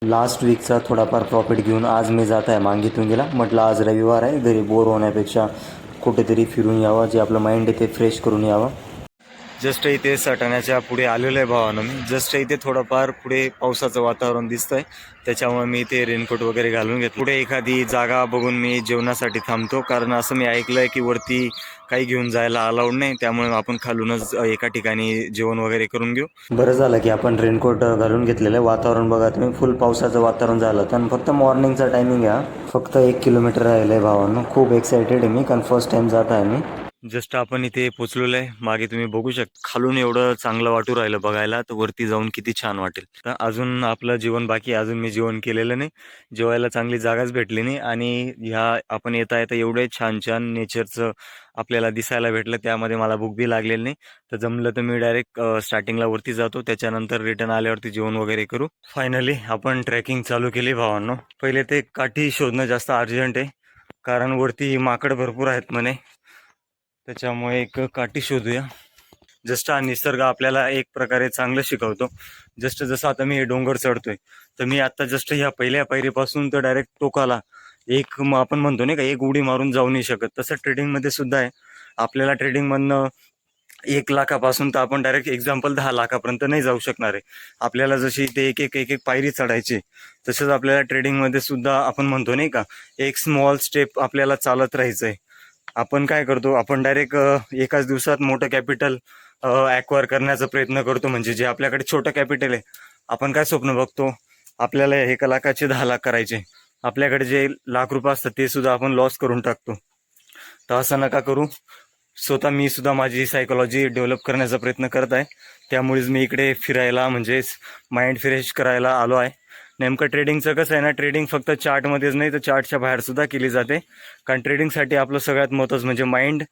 Last वीकचा थोडाफार profit घेऊन आज मी जात आहे मांगीतून गेला. म्हटलं आज रविवार आहे, घरी बोर होण्यापेक्षा कुठेतरी फिरून यावं, जे आपलं माइंड आहे ते फ्रेश करून यावं. जस्ट इथे सटाण्याच्या पुढे आलेलो आहे भावानं. मी जस्ट इथे थोडंफार पुढे पावसाचं वातावरण दिसतंय, त्याच्यामुळे मी इथे रेनकोट वगैरे घालून घेतो. पुढे एखादी जागा बघून मी जेवणासाठी थांबतो, कारण असं मी ऐकलंय की वरती काही घेऊन जायला अलाउड नाही, त्यामुळे आपण खालूनच एका ठिकाणी जेवण वगैरे करून घेऊ. बरं झालं की आपण रेनकोट घालून घेतलेलं आहे. वातावरण बघा तुम्ही, फुल पावसाचं वातावरण झालं. तर फक्त मॉर्निंगचा टायमिंग आहे, फक्त 1 किलोमीटर राहिलं आहे भावांनो. खूप एक्सायटेड आहे मी, कारण फर्स्ट टाइम जात आहे मी. जस्ट आपण इथे पोचलेलो आहे. मागे तुम्ही बघू शकता, खालून एवढं चांगलं वाटू राहिलं बघायला, तर वरती जाऊन किती छान वाटेल. तर अजून आपलं जेवण बाकी, अजून मी जेवण केलेलं नाही. जेवायला चांगली जागाच भेटली नाही, आणि ह्या आपण येता येता एवढे छान छान नेचरचं आपल्याला दिसायला भेटलं, त्यामध्ये मला भूक बी लागलेली नाही. तर जमलं तर मी डायरेक्ट स्टार्टिंगला वरती जातो, त्याच्यानंतर रिटर्न आल्यावरती जेवण वगैरे करू. फायनली आपण ट्रेकिंग चालू केली भावांनो. पहिले ते काठी शोधणं जास्त अर्जंट आहे, कारण वरती माकड भरपूर आहेत म्हणे, त्याच्यामुळे एक काठी शोधूया. जस्ट हा निसर्ग आपल्याला एक प्रकारे चांगलं शिकवतो. जस्ट जसं आता मी हे डोंगर चढतोय, तर मी आता जस्ट ह्या पहिल्या पायरीपासून तर डायरेक्ट टोकाला आपण म्हणतो नाही का, एक उडी मारून जाऊ नाही शकत. तसं ट्रेडिंगमध्ये सुद्धा आहे. आपल्याला ट्रेडिंगमधनं 1 लाखापासून तर आपण डायरेक्ट एक्झाम्पल 10 लाखापर्यंत नाही जाऊ शकणार आहे. आपल्याला जशी ते एक एक एक एक पायरी चढायची, तसंच आपल्याला ट्रेडिंगमध्ये सुद्धा आपण म्हणतो नाही का, एक स्मॉल स्टेप आपल्याला चालत राहायचंय. आपण काय करतो, आपण डायरेक्ट एकाच दिवसात मोठं कॅपिटल ॲक्वायर करण्याचा प्रयत्न करतो. म्हणजे जे आपल्याकडे छोटं कॅपिटल आहे, आपण काय स्वप्न बघतो, आपल्याला 1 लाखाचे 10 लाख करायचे. आपल्याकडे जे लाख रुपये असतात ते सुद्धा आपण लॉस करून टाकतो. तर असं नका करू. मी सुद्धा माझी सायकोलॉजी डेव्हलप करण्याचा प्रयत्न करत आहे. त्यामुळेच मी इकडे फिरायला, म्हणजेच माइंड फ्रेश करायला आलो आहे. नेमकं ट्रेडिंगचं कसं आहे ना, ट्रेडिंग फक्त चार्टमध्येच नाही तर चार्टच्या बाहेर सुद्धा केली जाते. कारण ट्रेडिंगसाठी आपलं सगळ्यात महत्त्वाचं म्हणजे माइंड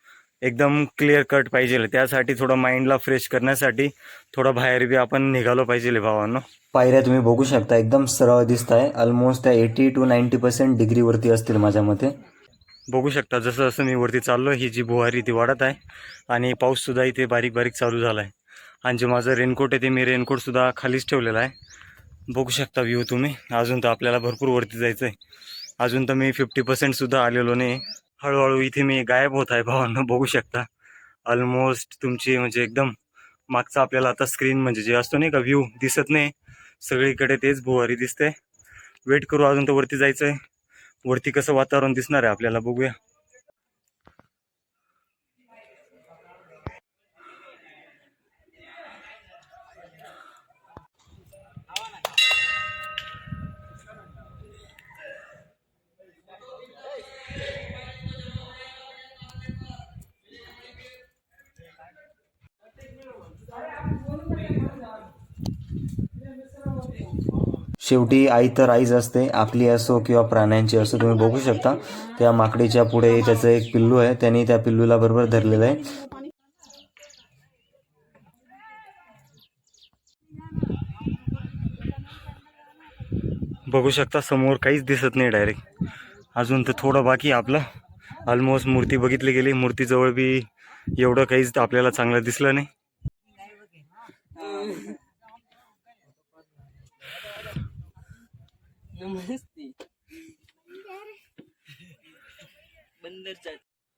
एकदम क्लिअर कट पाहिजे. त्यासाठी थोडं माइंडला फ्रेश करण्यासाठी थोडं बाहेर बी आपण निघालो पाहिजे भावांनो. पायऱ्या तुम्ही बघू शकता, एकदम सरळ दिसत आहे. ऑलमोस्ट त्या 80 to 90% डिग्रीवरती असतील माझ्या मते. बघू शकता जसं जसं मी वरती चाललो, ही जी बुहारी ती वाढत आहे, आणि पाऊससुद्धा इथे बारीक बारीक चालू झाला आहे. आणि जे माझं रेनकोट आहे ते मी रेनकोटसुद्धा खालीच ठेवलेला आहे. बघू शकता व्ह्यू तुम्ही. अजून तर आपल्याला भरपूर वरती जायचं आहे. अजून तर मी 50% सुद्धा आलेलो नाही. हळूहळू इथे मी गायब होत आहे भावांनो. बघू शकता ऑलमोस्ट तुमची म्हणजे एकदम मागचा आपल्याला आता स्क्रीन म्हणजे जे असतो नाही का, व्ह्यू दिसत नाही. सगळीकडे तेच बुहारी दिसते. वेट करू, अजून तर वरती जायचं आहे. वरती कसं वातावरण दिसणार आहे आपल्याला बघूया. शेवटी आई तर आईच असते, आपली असो किंवा प्राण्यांची असो. तुम्ही बघू शकता त्या माकडीच्या पुढे त्याचं एक पिल्लू आहे, त्यांनी त्या पिल्लूला बरोबर धरलेलं आहे. बघू शकता समोर काहीच दिसत नाही डायरेक्ट. अजून तर थोडं बाकी आपलं. ऑलमोस्ट मूर्ती बघितली गेली. मूर्तीजवळ बी एवढं काहीच आपल्याला चांगलं दिसलं नाही.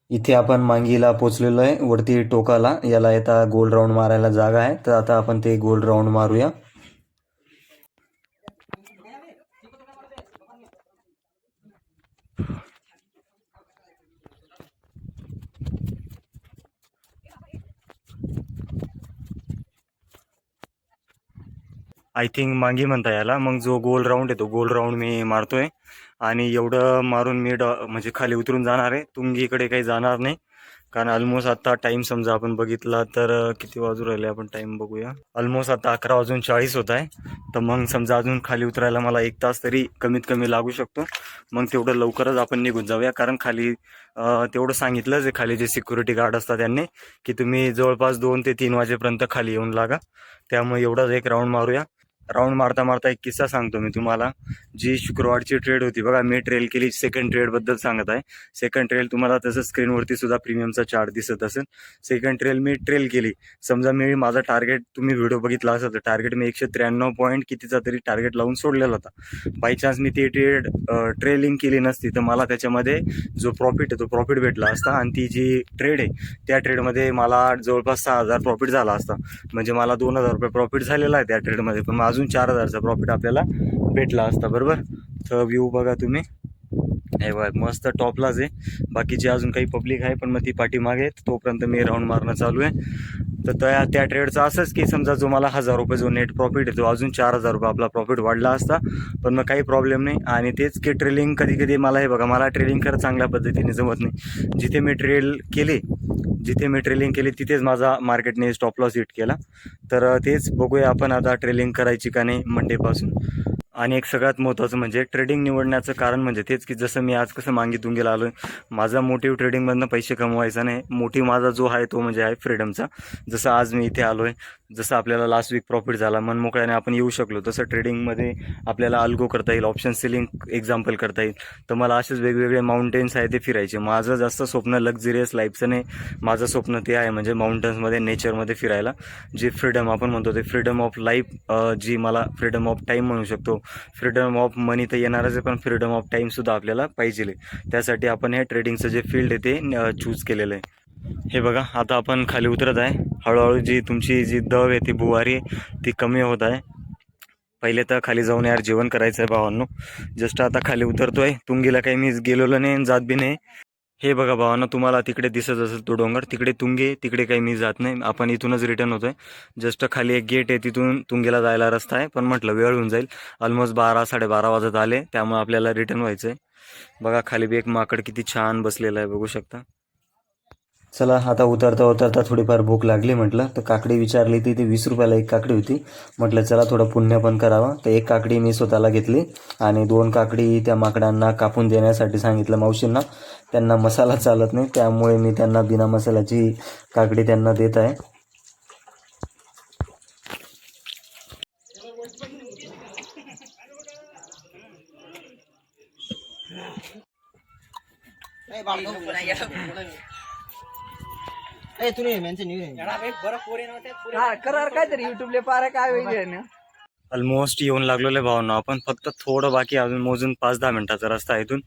इथे आपण मांगीला पोचलेलो आहे, वरती टोकाला. याला आता गोल राऊंड मारायला जागा आहे, तर आता आपण ते गोल राऊंड मारूया. आय थिंक मांगी म्हणता याला. मग जो गोल राऊंड आहे तो गोल राऊंड मी मारतोय, आणि एवढं मारून मी म्हणजे खाली उतरून जाणार आहे. तुंगीकडे काही जाणार नाही, कारण ऑलमोस्ट आता टाईम समजा आपण बघितला तर किती वाजू राहिले, आपण टाईम बघूया. ऑलमोस्ट आता 11:40 होत आहे. तर मग समजा अजून खाली उतरायला मला 1 तास तरी कमीत कमी लागू शकतो. मग तेवढं लवकरच आपण निघून जाऊया, कारण खाली तेवढं सांगितलंच आहे खाली जे सिक्युरिटी गार्ड असतात त्यांनी, की तुम्ही जवळपास 2 ते 3 वाजेपर्यंत खाली येऊन लागा. त्यामुळे एवढाच एक राऊंड मारूया. राऊंड मारता मारता एक किस्सा सांगतो मी तुम्हाला. जी शुक्रवारची ट्रेड होती बघा, मी ट्रेल केली. सेकंड ट्रेडबद्दल सांगत आहे. सेकंड ट्रेल तुम्हाला तसं स्क्रीनवरती सुद्धा प्रीमियमचा चार्ट दिसत असेल. सेकंड ट्रेल मी ट्रेल केली. समजा मी माझा टार्गेट, तुम्ही व्हिडिओ बघितला असेल तर टार्गेट मी 193 पॉईंट कितीचा तरी टार्गेट लावून सोडलेला होता. बाय चान्स मी ती ट्रेलिंग केली नसती तर मला त्याच्यामध्ये जो प्रॉफिट आहे तो प्रॉफिट भेटला असता. आणि ती जी ट्रेड आहे त्या ट्रेडमध्ये मला जवळपास 6,000 प्रॉफिट झाला असता. म्हणजे मला 2,000 रुपये प्रॉफिट झालेला आहे त्या ट्रेडमध्ये, पण मग अजून 4,000चा प्रॉफिट आपल्याला भेटला असता. बरोबर. तर व्ह्यू बघा तुम्ही, हे बघा मस्त टॉपलाच आहे. बाकीची अजून काही पब्लिक आहे पण मग ती पाठीमागे, तोपर्यंत मी राऊंड मारणं चालू आहे. तर त्या ट्रेडचं असंच की समजा जो मला 1,000 रुपये जो नेट प्रॉफिट आहे तो अजून 4,000 रुपये आपला प्रॉफिट वाढला असता, पण मग काही प्रॉब्लेम नाही. आणि तेच की ट्रेलिंग कधी कधी मला हे बघा, मला ट्रेलिंग खरं चांगल्या पद्धतीने जमत नाही. जिथे मी ट्रेलिंग केली तिथेच माझा मार्केटने स्टॉप लॉस हिट केला. तर तेच बघूया आपण आता ट्रेलिंग करायची का नाही मंडेपासून. आणि एक सगळ्यात महत्त्वाचं म्हणजे ट्रेडिंग निवडण्याचं कारण म्हणजे तेच की जसं मी आज कसं मागितून गेला आलो आहे. माझा मोटिव्ह ट्रेडिंगमधनं पैसे कमवायचा नाही. मोटिव्ह माझा जो आहे तो म्हणजे आहे फ्रीडमचा. जसं आज मी इथे आलो आहे, जसं आपल्याला लास्ट वीक प्रॉफिट झाला, मनमोकळ्याने आपण येऊ शकलो, तसं ट्रेडिंगमध्ये आपल्याला अल्गो करता येईल, ऑप्शन सेलिंग एक्झाम्पल करता येईल. तर मला असेच वेगवेगळे माउंटेन्स आहे ते फिरायचे. माझं जास्त स्वप्न लक्झरियस लाईफचं नाही. माझं स्वप्न ते आहे म्हणजे माउंटन्समध्ये, नेचरमध्ये फिरायला. जी फ्रीडम आपण म्हणतो ते फ्रीडम ऑफ लाईफ, जी मला फ्रीडम ऑफ टाईम म्हणू शकतो. फ्रीडम ऑफ मनी तर येणारच आहे, पण फ्रीडम ऑफ टाईमसुद्धा आपल्याला पाहिजे. त्यासाठी आपण हे ट्रेडिंगचं जे फील्ड आहे ते चूज केलेलं आहे. हे बघा आता आपण खाली उतरत आहे. हळूहळू जी तुमची जी दव आहे ती बुवारी ती कमी होत आहे. पहिले तर खाली जाऊन यार जेवण करायचं आहे भावांनो. जस्ट आता खाली उतरतोय. तुंगीला काही मी गेलेलो नाही, जात बी नाही. हे बघा भावांनो, तुम्हाला तिकडे दिसत असेल तो डोंगर, तिकडे तुंगे, तिकडे काही मी जात नाही. आपण इथूनच रिटर्न होतोय. जस्ट खाली एक गेट आहे, तिथून तुंगेला जायला रस्ता आहे, पण म्हटलं वेळ होऊन जाईल. ऑलमोस्ट 12-12:30 वाजत आले, त्यामुळे आपल्याला रिटर्न व्हायचं आहे. बघा खाली बी एक माकड किती छान बसलेलं आहे, बघू शकता. चला आता उतरता उतरता थोडीफार भूक लागली. म्हटलं तर काकडी विचारली ती 20 रुपयाला एक काकडी होती. म्हटलं चला थोडं पुण्य पण करावं. तर एक काकडी मी स्वतःला घेतली आणि 2 काकडी त्या माकडांना कापून देण्यासाठी सांगितलं मावशींना. त्यांना मसाला चालत नाही, त्यामुळे मी त्यांना बिना मसाल्याची काकडी त्यांना देत आहे. ऑलमोस्ट येऊन लागलेलो आहे भावना. आपण फक्त थोडं बाकी, अजून मोजून 5-10 मिनिटाचा रस्ता आहे इथून.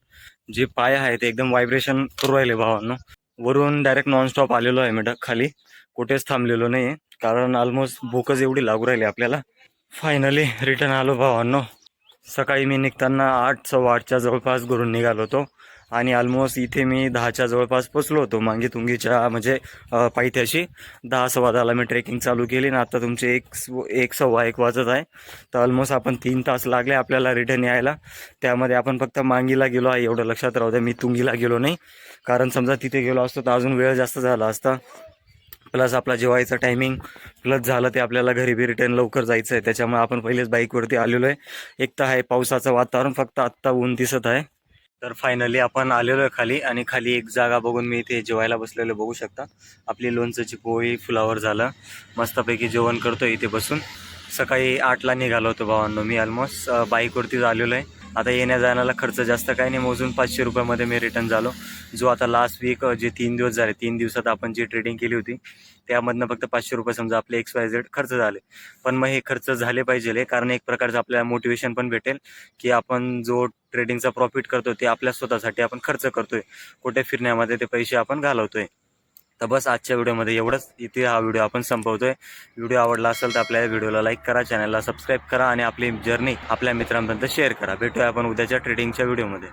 जे पाय आहे ते एकदम व्हायब्रेशन करू राहिले भावांनो. वरून डायरेक्ट नॉनस्टॉप आलेलो आहे मी खाली, कुठेच थांबलेलो नाही, कारण ऑलमोस्ट भूकच एवढी लागू राहिली आपल्याला. फायनली रिटर्न आलो भावांनो. सकाळी मी निघताना 8-8:15च्या जवळपास घरून निघालो होतो आणि ऑलमोस्ट इथे मी 10च्या जवळपास पोचलो होतो मांगीतुंगीच्या म्हणजे पायथ्याशी. 10-10:15ला मी ट्रेकिंग चालू केली ना आता तुमचे 1-1:15 वाजत आहे. तर ऑलमोस्ट आपण 3 तास लागले आपल्याला रिटर्न यायला. त्यामध्ये आपण फक्त मांगीला गेलो आहे एवढं लक्षात राहू द्या. मी तुंगीला गेलो नाही, कारण समजा तिथे गेलो असतो तर अजून वेळ जास्त झाला असता. प्लस आपला जेवायचा टायमिंग प्लस झालं ते आपल्याला घरी बी रिटर्न लवकर जायचं आहे, त्याच्यामुळे आपण पहिलेच बाईकवरती आलेलो आहे. एक तर आहे पावसाचं वातावरण, फक्त आत्ता ऊन दिसत आहे. तर फायनली आपण आलेलो आहे खाली, आणि खाली एक जागा बघून मी इथे जेवायला बसलेलो बघू शकता. आपली लोणचं पोळी फुलावर झालं, मस्तपैकी जेवण करतो इथे बसून. सकाळी 8ला निघालो होतो भावांनो मी. ऑलमोस्ट बाईकवरतीच आलेलो आहे. आता येण्या जाण्याला खर्च जास्त काही नाही, मोजून 500 रुपयामध्ये मी रिटर्न झालो. जो आता लास्ट वीक जे 3 दिवस झाले, 3 दिवसात आपण जी ट्रेडिंग केली होती त्यामधनं फक्त 500 रुपये समजा आपले XYZ खर्च झाले. पण मग हे खर्च झाले पाहिजे, कारण एक प्रकारचं आपल्याला मोटिवेशन पण भेटेल की आपण जो ट्रेडिंगचा प्रॉफिट करतो ते आपल्या स्वतःसाठी आपण खर्च करतोय, कुठे फिरण्यामध्ये ते पैसे आपण घालवतोय. तर बस आजच्या व्हिडिओमध्ये एवढंच. इथे हा व्हिडिओ आपण संपवतोय. व्हिडिओ आवडला असेल तर आपल्या व्हिडिओला लाईक करा, चॅनलला सबस्क्राईब करा आणि आपली जर्नी आपल्या मित्रांपर्यंत शेअर करा. भेटूया आपण उद्याच्या ट्रेडिंगच्या व्हिडिओमध्ये.